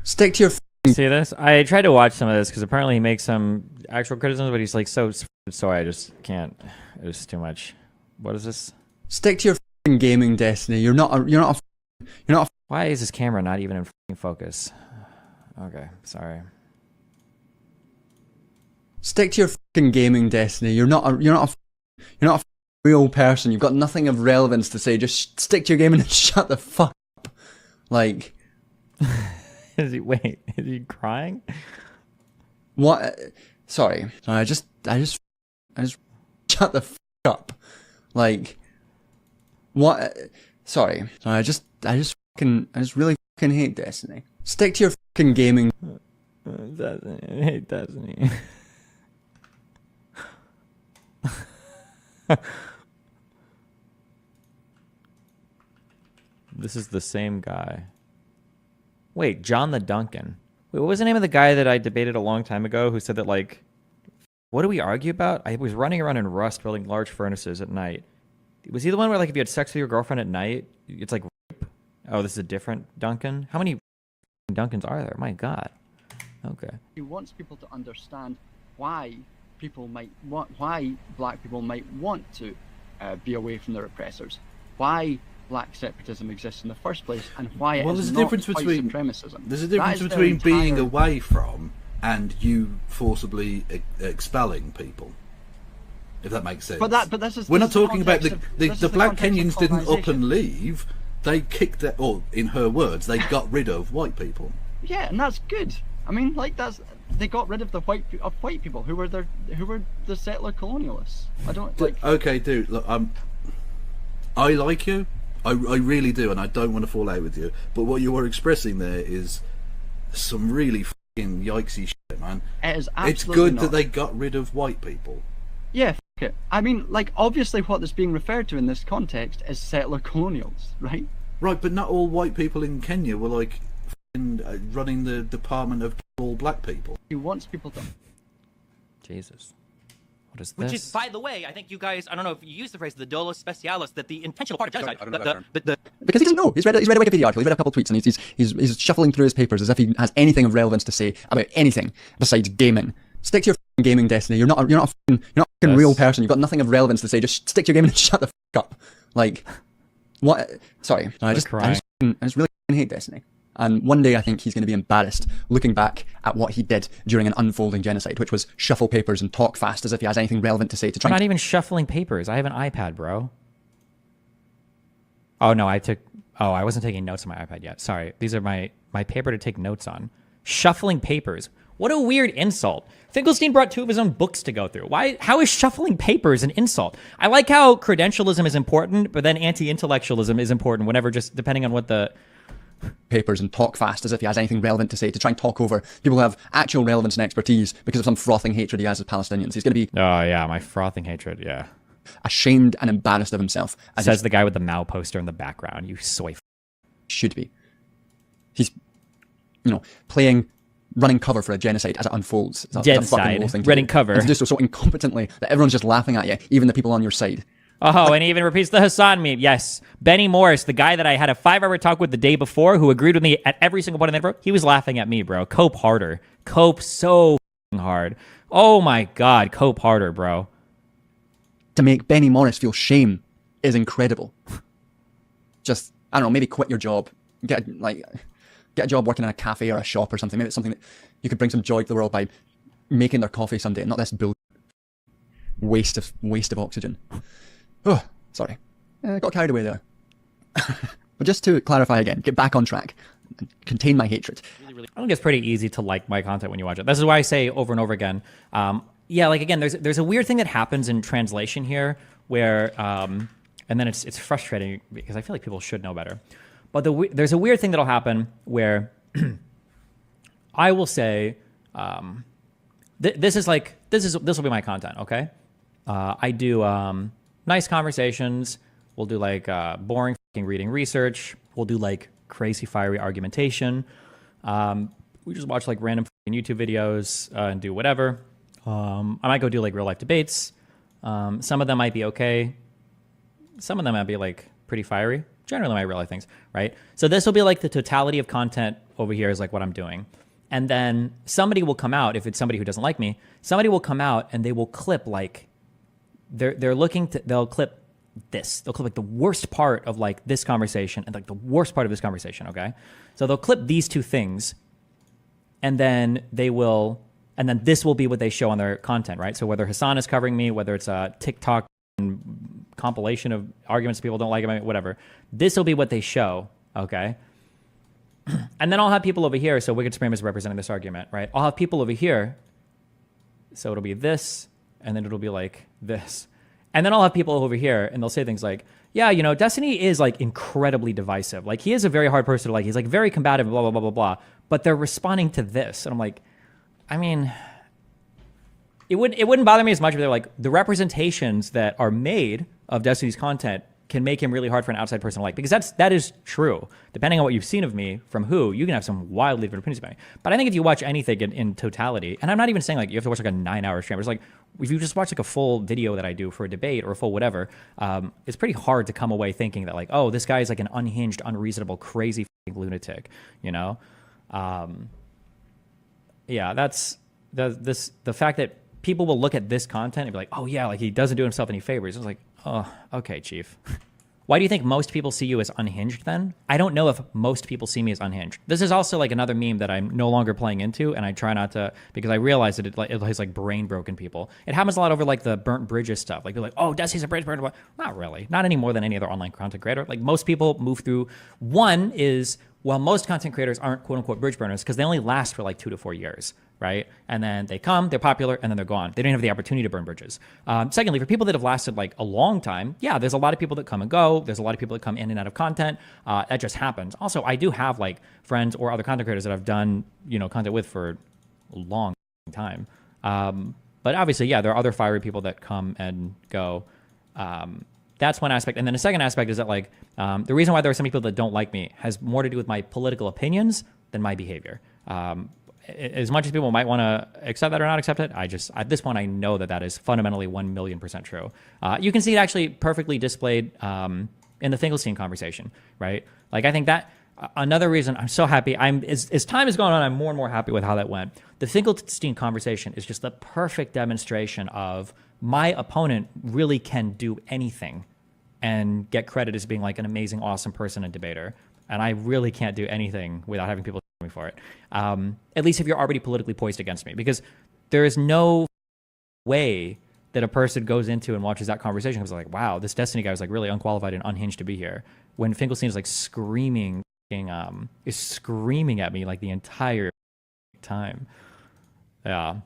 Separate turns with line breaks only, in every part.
Stick to your.
See this? I tried to watch some of this because apparently he makes some actual criticisms, but he's like so I just can't. It was too much. What is this?
Stick to your gaming, Destiny. You're not a.
Why is this camera not even in focus? Okay, sorry.
Stick to your gaming, Destiny. You're not a real person. You've got nothing of relevance to say. Just stick to your gaming and shut the fuck up. Like.
Wait, is he crying?
What? Sorry. I just shut the fuck up. Like. What? Sorry. I just really fucking hate Destiny. Stick to your fucking gaming.
Destiny. I hate Destiny. This is the same guy. Wait, John the Duncan. Wait, what was the name of the guy that I debated a long time ago who said that, like, what do we argue about? I was running around in Rust building large furnaces at night. Was he the one where, like, if you had sex with your girlfriend at night, it's like rape? Oh, this is a different Duncan? How many Duncans are there? My God. Okay.
He wants people to understand why why black people might want to be away from their oppressors, why black separatism exists in the first place, and why it is not white supremacism.
There's a difference between being away from and you forcibly expelling people. If that makes sense.
But this is.
We're not talking about the black Kenyans didn't up and leave. They kicked it, or in her words, they got rid of white people.
Yeah, and that's good. I mean, like they got rid of the white people who were the settler colonialists. I don't like.
Okay, dude. Look, I like you. I really do, and I don't want to fall out with you. But what you were expressing there is some really fucking yikesy shit, man.
It is absolutely
It's good
not.
that they got rid of white people.
Yeah, it. I mean, like, obviously what is being referred to in this context is settler colonials, right?
Right, but not all white people in Kenya were like running the department of all black people.
He wants people to.
Jesus. What is this?
Which is, by the way, I think you guys, I don't know if you use the phrase the dolus specialis, that the intentional part of genocide.
I don't know that
Because he doesn't know. He's read a Wikipedia article. He's read a couple of tweets, and he's shuffling through his papers as if he has anything of relevance to say about anything besides gaming. Stick to your gaming, Destiny. You're not a real person. You've got nothing of relevance to say. Just stick to your gaming and shut the fuck up. Like, what? Sorry. I just really hate Destiny. And one day I think he's going to be embarrassed looking back at what he did during an unfolding genocide, which was shuffle papers and talk fast as if he has anything relevant to say to try.
I'm not even shuffling papers. I have an iPad, bro. Oh no, I wasn't taking notes on my iPad yet. Sorry. These are my paper to take notes on. Shuffling papers. What a weird insult. Finkelstein brought 2 of his own books to go through. How is shuffling papers an insult? I like how credentialism is important, but then anti-intellectualism is important whenever, just depending on what the
papers and talk fast as if he has anything relevant to say to try and talk over people who have actual relevance and expertise because of some frothing hatred he has of Palestinians. He's going to be
oh yeah, my frothing hatred, yeah,
ashamed and embarrassed of himself. As
says the guy with the Mao poster in the background. You soy
should be. He's running cover for a genocide as it unfolds.
Dead side, running cover.
And to do so incompetently that everyone's just laughing at you, even the people on your side.
Oh, and he even repeats the Hassan meme. Yes. Benny Morris, the guy that I had a 5-hour talk with the day before who agreed with me at every single point in that, bro, he was laughing at me, bro. Cope harder. Cope so hard. Oh my God, cope harder, bro.
To make Benny Morris feel shame is incredible. Just, I don't know, maybe quit your job. Get a job working in a cafe or a shop or something. Maybe it's something that you could bring some joy to the world by making their coffee someday, not this waste of oxygen. Oh, sorry. Got carried away there. But just to clarify again, get back on track, contain my hatred.
I think it's pretty easy to like my content when you watch it. This is why I say over and over again, yeah, like again, there's a weird thing that happens in translation here where, and then it's frustrating because I feel like people should know better. But there's a weird thing that'll happen where I will say, this will be my content, okay? I do nice conversations. We'll do like boring reading research. We'll do like crazy fiery argumentation. We just watch like random YouTube videos and do whatever. I might go do like real life debates. Some of them might be okay. Some of them might be like pretty fiery. generally my real life things, right? So this will be like the totality of content over here is like what I'm doing. And then somebody will come out, if it's somebody who doesn't like me, somebody will come out and they will clip like, they'll clip this. They'll clip like the worst part of like this conversation and like the worst part of this conversation, okay? So they'll clip these two things and then this will be what they show on their content, right? So whether Hassan is covering me, whether it's a TikTok compilation of arguments people don't like, whatever, this will be what they show, okay? And then I'll have people over here. So Wicked Supreme is representing this argument, right? I'll have people over here. So it'll be this, and then it'll be like this. And then I'll have people over here, and they'll say things like, yeah, you know, Destiny is like incredibly divisive. Like he is a very hard person to like. He's like very combative, blah, blah, blah, blah, blah. But they're responding to this. And I'm like, I mean, it wouldn't bother me as much if they're like, the representations that are made of Destiny's content can make him really hard for an outside person to like, because that is true. Depending on what you've seen of me from you can have some wildly different opinions about me. But I think if you watch anything in totality, and I'm not even saying like you have to watch like a 9-hour stream, it's like if you just watch like a full video that I do for a debate or a full whatever, it's pretty hard to come away thinking that like, oh, this guy is like an unhinged, unreasonable, crazy lunatic, you know? Yeah, that's the fact that people will look at this content and be like, oh yeah, like he doesn't do himself any favors. It's like, oh, okay, Chief. Why do you think most people see you as unhinged then? I don't know if most people see me as unhinged. This is also like another meme that I'm no longer playing into, and I try not to, because I realize that it has like brain broken people. It happens a lot over like the burnt bridges stuff. Like they're like, oh, Desi's a bridge burner. Not really. Not any more than any other online content creator. Like most people move through. One is, well, most content creators aren't quote unquote bridge burners because they only last for like 2 to 4 years, right? And then they come, they're popular, and then they're gone. They don't have the opportunity to burn bridges. Secondly, for people that have lasted like a long time, yeah, there's a lot of people that come and go. There's a lot of people that come in and out of content. That just happens. Also, I do have like friends or other content creators that I've done, you know, content with for a long time. But obviously, yeah, there are other fiery people that come and go. That's one aspect. And then the second aspect is that like the reason why there are some people that don't like me has more to do with my political opinions than my behavior. As much as people might want to accept that or not accept it, at this point, I know that is fundamentally 1,000,000% true. You can see it actually perfectly displayed in the Finkelstein conversation, right? Like, I think that another reason I'm so happy, as time is going on, I'm more and more happy with how that went. The Finkelstein conversation is just the perfect demonstration of my opponent really can do anything and get credit as being like an amazing, awesome person and debater. And I really can't do anything without having people me for it. At least if you're already politically poised against me, because there is no way that a person goes into and watches that conversation because like, wow, this Destiny guy was like really unqualified and unhinged to be here. When Finkelstein is like screaming at me like the entire time. Yeah.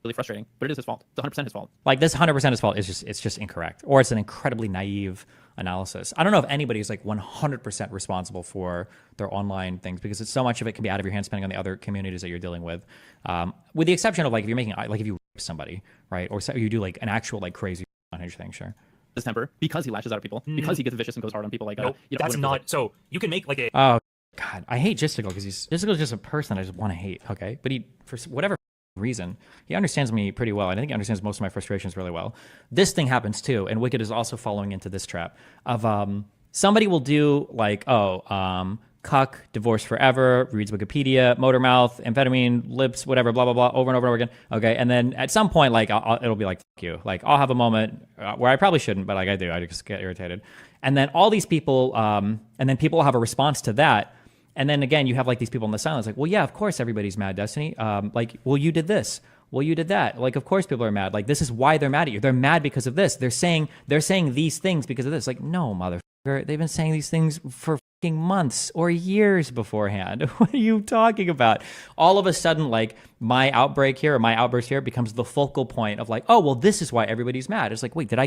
Really frustrating, but it is his fault. It's 100% his fault.
Like this 100% his fault is just incorrect, or it's an incredibly naive analysis. I don't know if anybody is like 100% responsible for their online things, because it's so much of it can be out of your hands depending on the other communities that you're dealing with the exception of like if you're making like if you rape somebody, right, or you do like an actual like crazy unhinged thing, sure.
His temper because he lashes out at people, because he gets vicious and goes hard on people. Like
nope, that's not. So you can make like a.
Oh God, I hate Gisticle because Gisticle is just a person I just want to hate. Okay, but he for whatever reason he understands me pretty well, and I think he understands most of my frustrations really well. This thing happens too, and Wicked is also following into this trap of somebody will do like cuck, divorce forever, reads Wikipedia, motor mouth, amphetamine, lips, whatever, blah blah blah, over and over and over again. Okay, and then at some point like it'll be like fuck you, like I'll have a moment where I probably shouldn't, but like I do, I just get irritated, and then all these people and then people will have a response to that. And then again, you have like these people in the silence, like, well, yeah, of course everybody's mad, Destiny. Like, well, you did this. Well, you did that. Like, of course people are mad. Like, this is why they're mad at you. They're mad because of this. They're saying these things because of this. Like, no, motherfucker. They've been saying these things for fucking months or years beforehand. What are you talking about? All of a sudden, like, my outbreak here or my outburst here becomes the focal point of like, oh, well, this is why everybody's mad. It's like, wait, did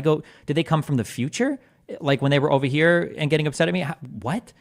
they come from the future? Like when they were over here and getting upset at me? What?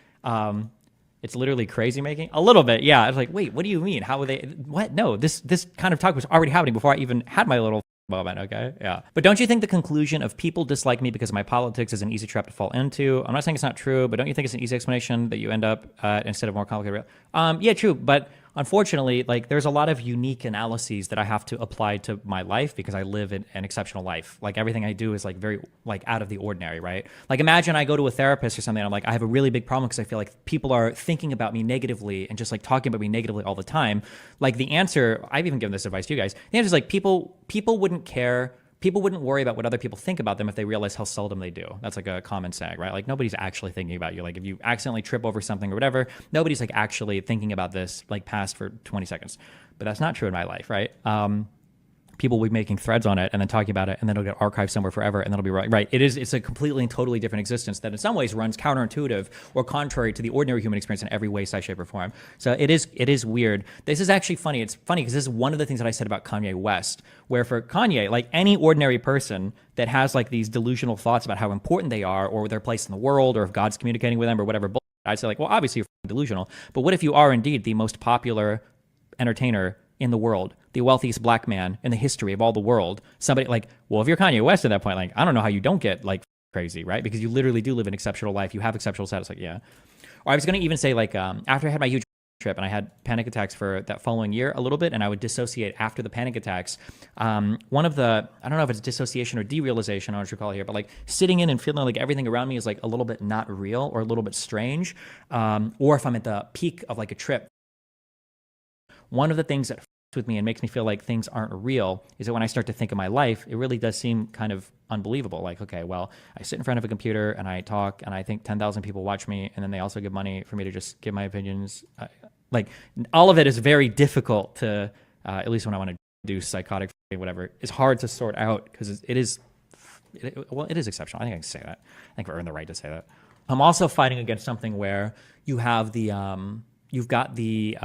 It's literally crazy making a little bit. Yeah. I was like, wait, what do you mean? How would they, what? No, this kind of talk was already happening before I even had my little moment. Okay. Yeah. But don't you think the conclusion of people dislike me because of my politics is an easy trap to fall into? I'm not saying it's not true, but don't you think it's an easy explanation that you end up instead of more complicated? Yeah, true. But unfortunately, like there's a lot of unique analyses that I have to apply to my life because I live in an exceptional life. Like everything I do is like very like out of the ordinary, right? Like imagine I go to a therapist or something and I'm like, I have a really big problem because I feel like people are thinking about me negatively and just like talking about me negatively all the time. Like the answer, I've even given this advice to you guys. The answer is like people wouldn't care. People wouldn't worry about what other people think about them if they realize how seldom they do. That's like a common saying, right? Like nobody's actually thinking about you. Like if you accidentally trip over something or whatever, nobody's like actually thinking about this like past for 20 seconds. But that's not true in my life, right? People will be making threads on it and then talking about it, and then it'll get archived somewhere forever, and that'll be right. It's a completely and totally different existence that in some ways runs counterintuitive or contrary to the ordinary human experience in every way, size, shape, or form. So it is weird. This is actually funny. It's funny because this is one of the things that I said about Kanye West, where for Kanye, like any ordinary person that has like these delusional thoughts about how important they are or their place in the world or if God's communicating with them or whatever, I'd say like, well, obviously you're delusional, but what if you are indeed the most popular entertainer in the world, the wealthiest black man in the history of all the world? Somebody like, well, if you're Kanye West at that point, like, I don't know how you don't get like crazy, right? Because you literally do live an exceptional life. You have exceptional status. Like, yeah. Or I was going to even say like, after I had my huge trip and I had panic attacks for that following year a little bit, and I would dissociate after the panic attacks. One of the, I don't know if it's dissociation or derealization, I don't know what you call it here, but like sitting in and feeling like everything around me is like a little bit not real or a little bit strange. Or if I'm at the peak of like a trip, one of the things that with me and makes me feel like things aren't real is that when I start to think of my life, it really does seem kind of unbelievable. Like, okay, well, I sit in front of a computer and I talk and I think 10,000 people watch me, and then they also give money for me to just give my opinions. Like all of it is very difficult to, at least when I want to do psychotic whatever, it's hard to sort out because it is exceptional. I think I can say that. I think we've earned the right to say that. I'm also fighting against something where you have the, you've got the,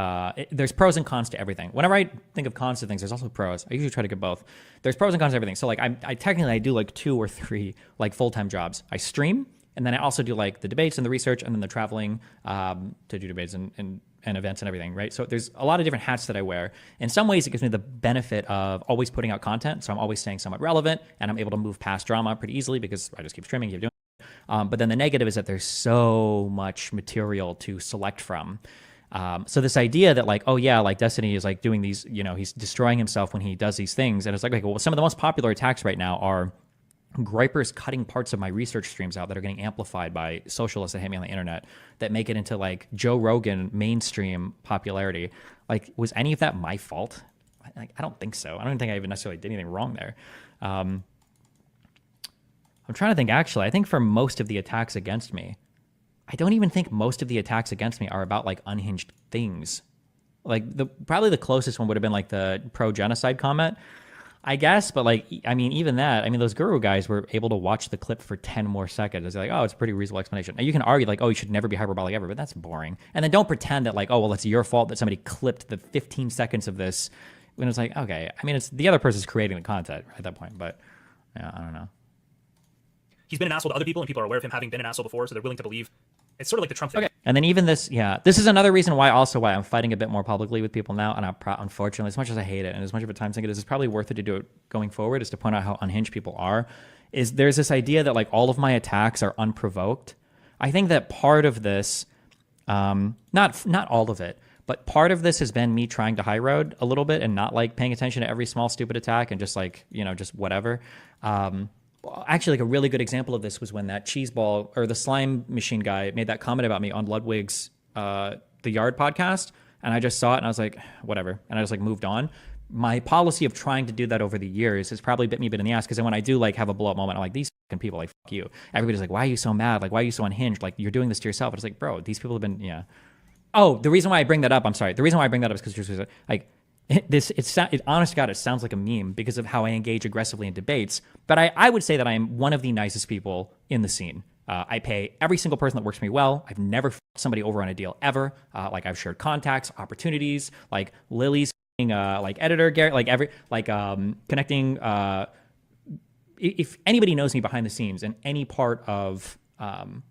there's pros and cons to everything. Whenever I think of cons to things, there's also pros. I usually try to get both. There's pros and cons to everything. So like I technically do like 2 or 3 like full-time jobs. I stream, and then I also do like the debates and the research and then the traveling to do debates and events and everything, right? So there's a lot of different hats that I wear. In some ways, it gives me the benefit of always putting out content. So I'm always staying somewhat relevant, and I'm able to move past drama pretty easily because I just keep streaming, keep doing it. But then the negative is that there's so much material to select from. So this idea that like, oh yeah, like Destiny is like doing these, you know, he's destroying himself when he does these things. And it's like, okay, well, some of the most popular attacks right now are gripers cutting parts of my research streams out that are getting amplified by socialists that hate me on the internet that make it into like Joe Rogan mainstream popularity. Like, was any of that my fault? Like, I don't think so. I don't think I even necessarily did anything wrong there. I'm trying to think, actually, I think for most of the attacks against me, I don't even think most of the attacks against me are about like unhinged things. Like probably the closest one would have been like the pro-genocide comment, I guess. But like, I mean, even that, I mean, those guru guys were able to watch the clip for 10 more seconds. They're like, oh, it's a pretty reasonable explanation. Now you can argue like, oh, you should never be hyperbolic ever, but that's boring. And then don't pretend that like, oh, well, it's your fault that somebody clipped the 15 seconds of this when it's like, okay, I mean, it's the other person's creating the content at that point, but yeah, I don't know.
He's been an asshole to other people, and people are aware of him having been an asshole before, so they're willing to believe. It's sort of like the Trump thing.
Okay. And then even this, yeah, this is another reason why I'm fighting a bit more publicly with people now. And unfortunately, as much as I hate it and as much of a time sink it is, it's probably worth it to do it going forward, is to point out how unhinged people are. Is there's this idea that like all of my attacks are unprovoked. I think that part of this, not all of it, but part of this has been me trying to high road a little bit and not like paying attention to every small stupid attack and just like, you know, just whatever. Actually, like a really good example of this was when that cheeseball or the slime machine guy made that comment about me on Ludwig's The Yard podcast, and I just saw it and I was like, whatever, and I just like moved on. My policy of trying to do that over the years has probably bit me a bit in the ass, because then when I do like have a blow up moment, I'm like, these fucking people, like, fuck you. Everybody's like, why are you so mad? Like, why are you so unhinged? Like, you're doing this to yourself. And it's like, bro, these people have been, yeah. Oh, the reason why I bring that up, I'm sorry. The reason why I bring that up is because like, honest to God, it sounds like a meme because of how I engage aggressively in debates. But I would say that I am one of the nicest people in the scene. I pay every single person that works for me well. I've never fucked somebody over on a deal ever. Like I've shared contacts, opportunities, like Lily's like editor, Garrett, like connecting. If anybody knows me behind the scenes in any part of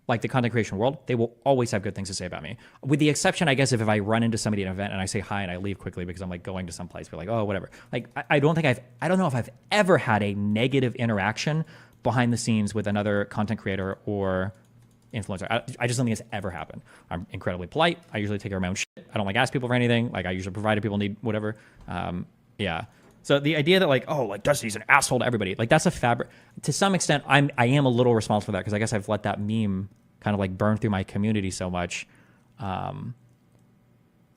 like the content creation world, they will always have good things to say about me. With the exception, I guess, if I run into somebody at an event and I say hi and I leave quickly because I'm like going to some place, we're like, oh, whatever. Like, I don't know if I've ever had a negative interaction behind the scenes with another content creator or influencer. I just don't think it's ever happened. I'm incredibly polite. I usually take care of my own shit. I don't like ask people for anything. Like I usually provide if people need whatever. Yeah. So the idea that like, oh, like Destiny's an asshole to everybody, like that's a fabric. To some extent, I am a little responsible for that because I guess I've let that meme kind of like burn through my community so much.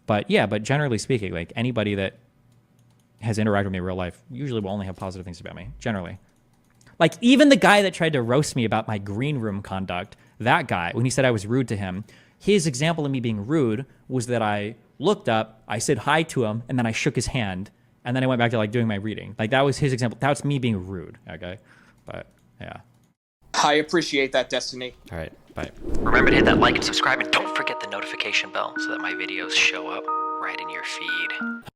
But generally speaking, like anybody that has interacted with me in real life usually will only have positive things about me, generally. Like even the guy that tried to roast me about my green room conduct, that guy, when he said I was rude to him, his example of me being rude was that I looked up, I said hi to him, and then I shook his hand, and then I went back to like doing my reading. Like that was his example. That was me being rude, okay? But yeah.
I appreciate that, Destiny.
All right, bye.
Remember to hit that like and subscribe, and don't forget the notification bell so that my videos show up right in your feed.